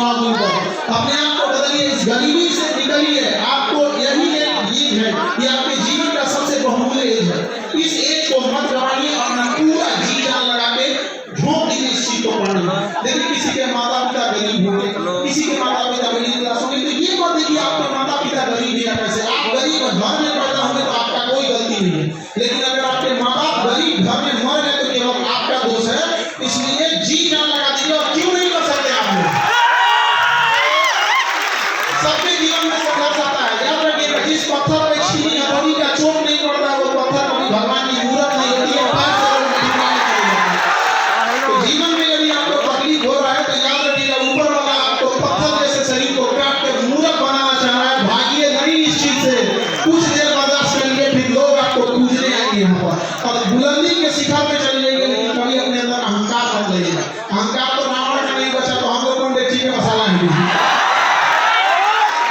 तंबाकू पर। अपने आप को बदलिए, इस गरीबी से निकलिए। आपको यही एज है, ये आपके जीवन का सबसे बहुमूल्य एज है। इस एज को मत गवाइए, अपना पूरा जी जान लगा के झोंक दीजिए इस चीज को पढ़ने में। देखिए किसी के माता पिता गरीब होंगे, किसी के माता पिता मिडिल क्लास होंगे, तो ये मत देखिए आपके माता पिता गरीब है कैसे। आप गरीब घर में पैदा होंगे तो आपका कोई गलती नहीं है, लेकिन अगर आपके माँ बाप गरीब घर में मर गए तो केवल आपका दोष है। इसलिए जी जान लगा दीजिए। और क्यों नहीं कर सकते आप लोग? सबके जीवन में संघर्ष आता है। याद रखिएगा, जिस पत्थर पे छीनी हथौड़ी का चोट नहीं पड़ता है वो पत्थर कभी भगवान की मूर्त नहीं होती है। तो जीवन में यदि आपको तकलीफ हो रहा है तो याद रखिएगा, ऊपर वाला आपको पत्थर जैसे शरीर को काट कर मूर्त बनाना चाह रहा है। भागिए नहीं इस चीज से। कुछ देर बर्दाश्त करिए, फिर लोग आपको पूजने आएंगे यहाँ पर और बुलंदी के शिखर पे चले जाएंगे, लेकिन कभी अपने अंदर अहंकार मत लाइएगा। अहंकार तो रावण का नहीं बचा तो हम लोग कौन डेक्ची में मसाला है।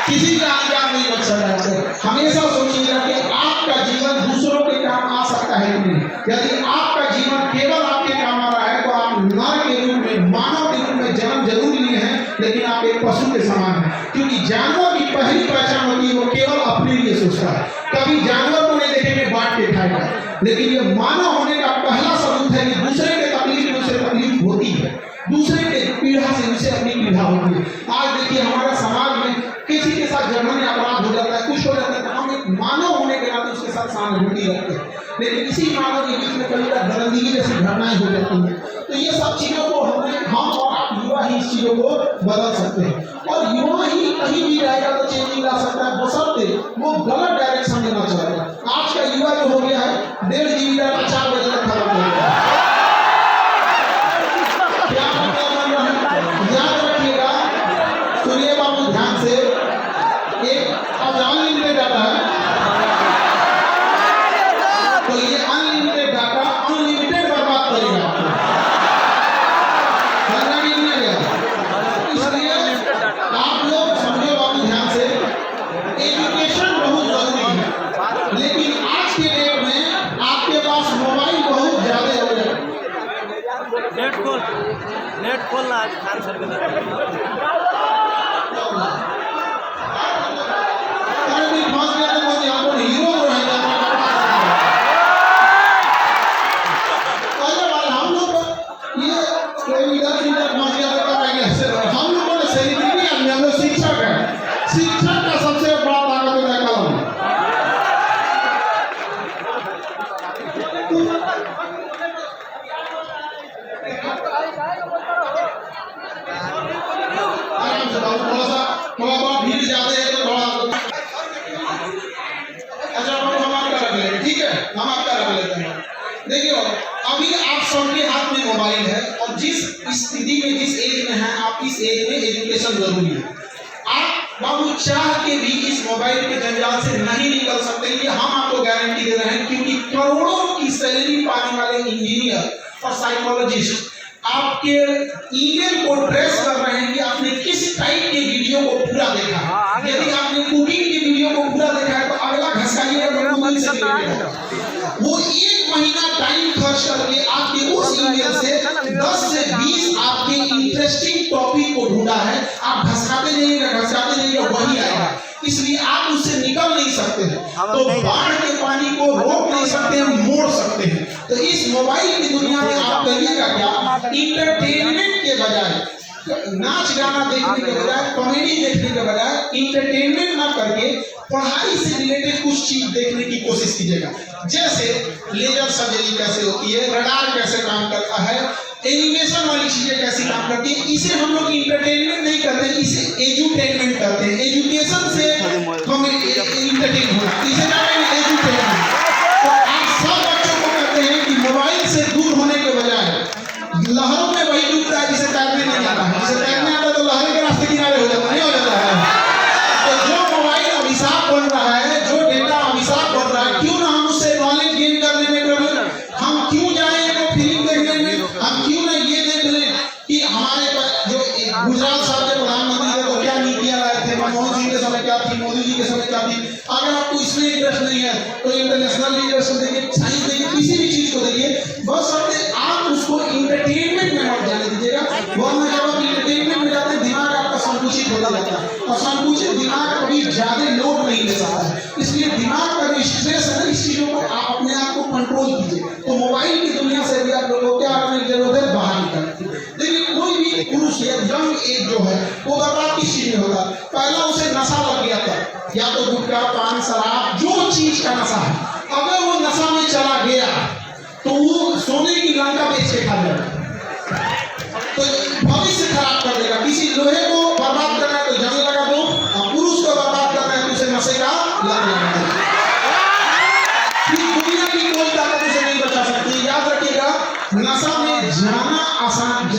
किसी का अहंकार नहीं बच सकता है। हमेशा सोचिएगा कि आपका जीवन दूसरों के काम आ सकता है कि नहीं। यदि आपका जीवन केवल आपके काम आ रहा है तो आप नर के रूप में, मानव के रूप में जन्म जरूर लिए हैं, लेकिन आप एक पशु के समान हैं। क्योंकि जानवर की पहली पहचान होती है वो केवल अपने लिए सोचता है। कभी जानवर को नहीं देखेंगे बांट के खाएगा, लेकिन ये मानव होने का पहला सबूत है कि दूसरे के तकलीफ में उसे तकलीफ होती है, दूसरे के पीड़ा से उसे अपनी पीड़ा होती है। आज देखिए हमारे समाज में किसी के साथ जघन्य अपराध हो जाता है, कुछ हो जाता है, तो हम एक मानव होने के नाते उसके साथ सहानुभूति रखते हैं, लेकिन इसी मानव के बीच में कई बार दरिंदगी जैसी घटनाएं हो जाती हैं। तो ये सब चीजों को हम और आप युवा ही इस चीजों को बदल सकते हैं। और युवा ही कहीं भी रहेगा तो चेंजिंग ला सकता है, बशर्ते वो गलत डायरेक्शन में ना चलेगा। आज का युवा जो हो गया है 1.5 GB डाटा 4 बजे तक खत्म कर देगा। क्या याद रखिएगा, सुनिए बाबू ध्यान से, एक अब अनलिमिटेड डाटा है तो ये अनलिमिटेड डाटा अनलिमिटेड बर्बाद करेगा आपको। इसलिए आप लोग समझो बाबू ध्यान से, एजुकेशन बहुत जरूरी है, लेकिन आज के डेट में आपके पास मोबाइल बहुत ज्यादा हो गया। नेट खोलना आज खान सर के शिक्षक का सबसे बड़ा ताकत है कलम। थोड़ा बहुत भीड़ ज्यादा है तो थोड़ा अच्छा हम आपका रख लेंगे, ठीक है, हम आपका रख लेते हैं। देखिए अभी आप सबके हाथ में मोबाइल है और जिस स्थिति में, जिस एज में है आप, इस एज में एजुकेशन जरूरी है। आप बाबू चाह के भी इस मोबाइल के जंजाल से नहीं निकल सकते, ये हम आपको गारंटी दे रहे हैं। क्योंकि करोड़ों की सैलरी पाने वाले इंजीनियर और साइकोलॉजिस्ट आपके ईमेल को ट्रेस कर रहे हैं कि आपने किस टाइप के वीडियो को पूरा देखा है। यदि आपने कुकिंग की वीडियो को पूरा देखा है तो अगला घसकाइएगा तो कुकिंग से रिलेटेड वो 1 महीना टाइम खर्च करके आपके उस ईमेल से 10 से 20 आपके इंटरेस्टिंग टॉपिक को ढूंढा है। आप घसकाते जाइएगा वही आएगा। इसलिए आप उससे निकल नहीं सकते हैं। तो बाढ़ के पानी को रोक नहीं सकते हैं, मोड़ सकते हैं। तो इस मोबाइल की दुनिया में आप करिएगा क्या, इंटरटेनमेंट के बजाय, नाच गाना देखने के बजाय, कॉमेडी देखने के बजाय इंटरटेनमेंट ना करके पढ़ाई से रिलेटेड कुछ चीज देखने की कोशिश कीजिएगा। जैसे लेजर सर्जरी कैसे होती है, रडार कैसे काम करता है, एनिमेशन वाली चीजें कैसी काम करती है। इसे हम लोग इंटरटेनमेंट नहीं करते, इसे एजुटेनमेंट करते हैं। एजुकेशन से हमें इंटरटेन होना, इसे कहेंगे एजुटेनमेंट। तो आप सब बच्चों को कहते हैं कि मोबाइल से दूर होने के बजाय लहरों में वही डूबता है जिसे तैरने नहीं आता है। जिसे तैरने आता है तो लहर के रास्ते किनारे हो जाता है, नहीं हो जाता है। तो जो मोबाइल अभिशाप बन रहा है, जो डेटा अभिशाप बन रहा है, क्यों ना हम उससे नॉलेज गेन करने में करें। हम क्यों जाए वो फिल्म देखने में, हम क्यों ना ये देख लें कि हमारे जो गुजरात साहब के प्रधानमंत्री थे तो क्या नीतियां लाए थे, मनमोहन सिंह के समय क्या थी, मोदी जी के समय क्या थी। अगर आपको इसमें इंटरेस्ट नहीं है तो इंटरनेशनल लीडरशिप देखिए, साइंस देखिए, किसी भी चीज को देखिए, बस आप उसको इंटरटेनमेंट में मत जाने दीजिएगा। वरना जब आप इंटरटेनमेंट में और सब कुछ दिमाग कभी ज्यादा लोड नहीं ले सकता है। इसलिए दिमाग का जो स्ट्रेस है ना, इस चीजों पर आप अपने आप को कंट्रोल कीजिए। तो मोबाइल की दुनिया से भी आप लोगों को क्या करने की जरूरत है, बाहर निकलना। देखिए कोई भी पुरुष या यंग एज जो है वो बर्बाद किस चीज में होगा, पहला उसे नशा लग गया था, या तो गुटखा पान शराब जो चीज का नशा है, अगर वो नशा में चला गया तो वो सोने की लंका बेच के खा जाएगा, तो भविष्य खराब कर देगा। किसी लोहे को बर्बाद करना है तो जंग लगा दो, और पुरुष को बर्बाद करना है तो उसे नशे का लत लगा दो। दुनिया की कोई ताकत उसे नहीं बचा सकती। याद रखिएगा, नशा में जाना आसान,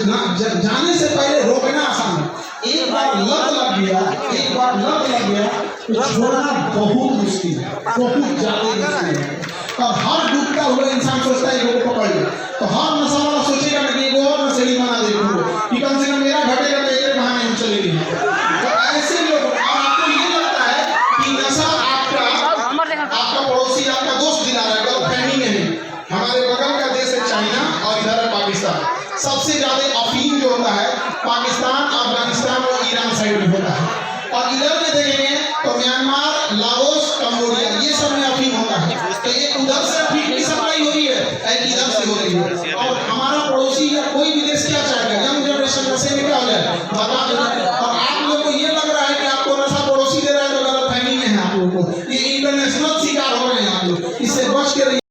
जाने से पहले रोकना आसान है। एक बार लत लग गया तो छोड़ना बहुत मुश्किल है, बहुत ज्यादा मुश्किल है। और हर डूबता हुआ इंसान सोचता है लोगों को पकड़ ले, तो हर नशा वाला सोचेगा ना कि एक और नशेड़ी बना देखूंगा कि कम से कम मेरा घटेगा तो एक बहाने हम चलेंगे। तो ऐसे लोग, और आपको ये लगता है कि नशा आपका पड़ोसी, आपका दोस्त दिला रहा है, गर्लफ्रेंड में है। हमारे बगल का देश है चाइना और इधर है पाकिस्तान। सबसे ज्यादा अफीम जो होता है पाकिस्तान, अफगानिस्तान और ईरान साइड में होता है। और इधर में देखेंगे तो म्यांमार, लाओस, कंबोडिया, ये सब में अफीम होता है। तो एक उधर से अफीम की सप्लाई हो रही है, एक इधर से हो रही है। और हमारा पड़ोसी या कोई भी देश क्या चाहेगा, यंग जनरेशन नशे में क्या हो जाए, बर्बाद हो जाए।